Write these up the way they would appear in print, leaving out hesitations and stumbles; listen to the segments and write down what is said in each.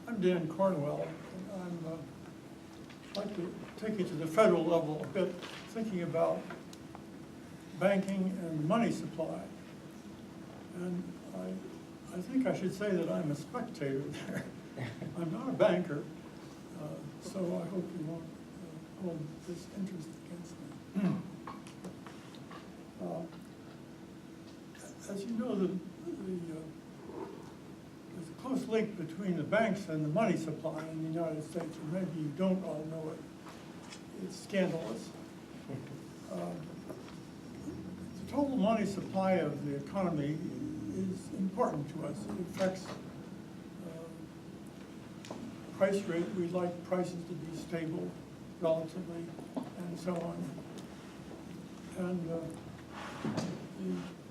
I'm Dan Cornwell, and I'd like to take you to the federal level a bit, thinking about banking and money supply. And I think I should say that I'm a spectator there. I'm not a banker, so I hope you won't hold this interest against me. As you know, there's a close link between the banks and the money supply in the United States, and maybe you don't all know it. It's scandalous. The total money supply of the economy is important to us. It affects price rate. We'd like prices to be stable relatively, and so on. And the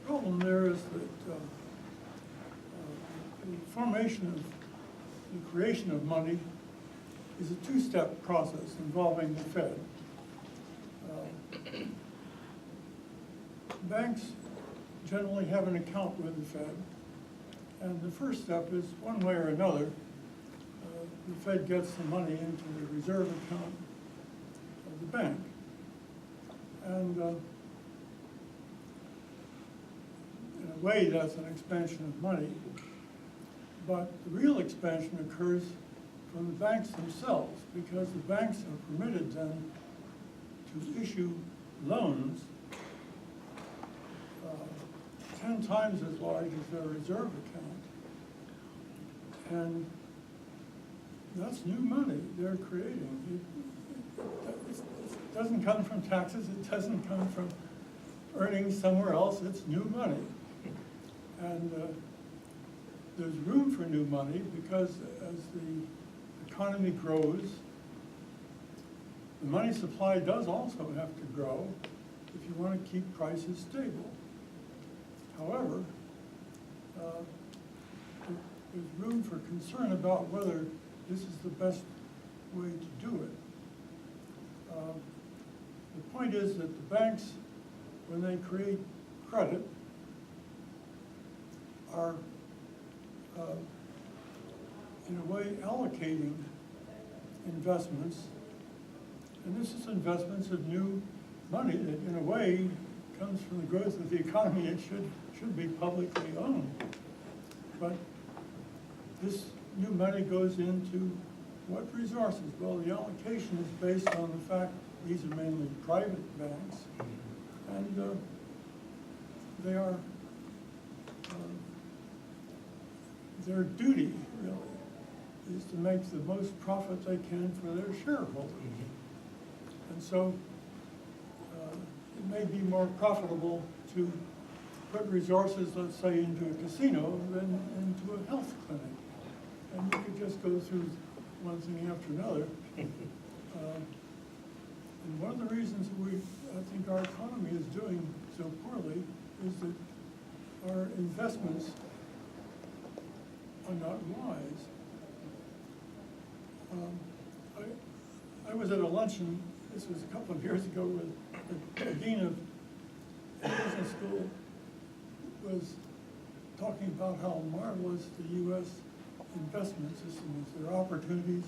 problem there is that the formation of the creation of money is a two-step process involving the Fed. Banks generally have an account with the Fed, and the first step is, one way or another, the Fed gets the money into the reserve account of the bank. And in a way, that's an expansion of money, but the real expansion occurs from the banks themselves, because the banks are permitted then to issue loans 10 times as large as their reserve account. And that's new money they're creating. It doesn't come from taxes, it doesn't come from earnings somewhere else, it's new money. And there's room for new money because as the economy grows, the money supply does also have to grow if you want to keep prices stable. However, there's room for concern about whether this is the best way to do it. The point is that the banks, when they create credit, are in a way allocating investments, and this is investments of new money that in a way comes from the growth of the economy. It should be publicly owned. But this new money goes into what resources? Well, the allocation is based on the fact these are mainly private banks, and they are, their duty really is to make the most profit they can for their shareholders. And so it may be more profitable to put resources, let's say, into a casino than into a health clinic. And you could just go through one thing after another. And one of the reasons I think our economy is doing so poorly is that our investments are not wise. I was at a luncheon, this was a couple of years ago, with the dean of the business school was talking about how marvelous the U.S. investment system is. There are opportunities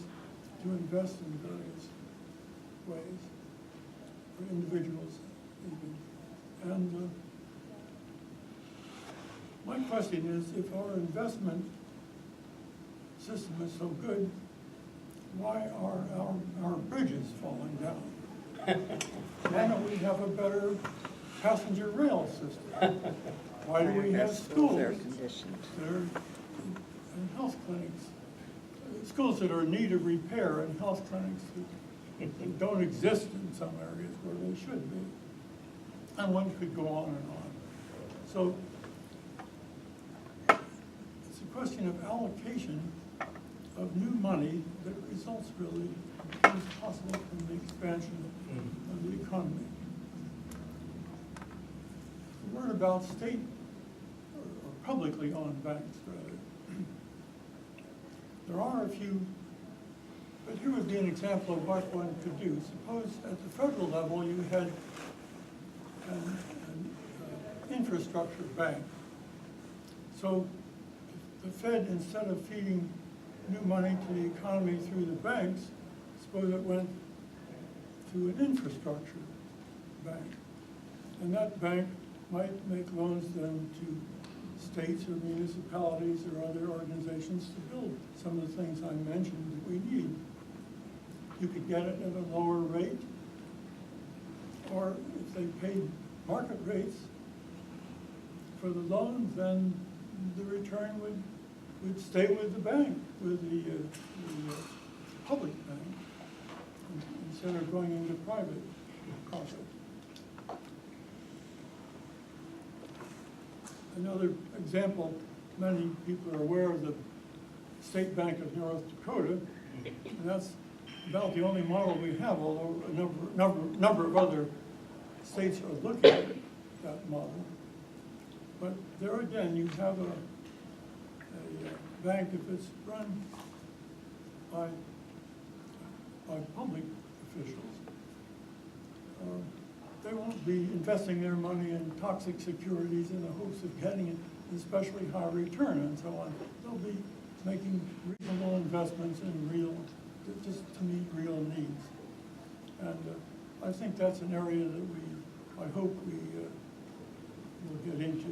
to invest in various ways, for individuals even. And my question is, if our investment system is so good, why are our bridges falling down? Why don't we have a better passenger rail system? Why do we have schools that are, and health clinics, schools that are in need of repair, and health clinics that don't exist in some areas where they should be? And one could go on and on. So it's a question of allocation of new money that results really as possible from the expansion of the economy. A word about state or publicly owned banks, rather. There are a few, but here would be an example of what one could do. Suppose at the federal level you had an infrastructure bank. So the Fed, instead of feeding new money to the economy through the banks, suppose it went to an infrastructure bank. And that bank might make loans then to states or municipalities or other organizations to build some of the things I mentioned that we need. You could get it at a lower rate, or if they paid market rates for the loan, then the return would stay with the bank, with the public bank, instead of going into private profit. Another example, many people are aware of the State Bank of North Dakota, and that's about the only model we have, although a number of other states are looking at that model. But there again, you have a bank, if it's run by public officials, they won't be investing their money in toxic securities in the hopes of getting an especially high return and so on. They'll be making reasonable investments in just to meet real needs. And I think that's an area that I hope we will get into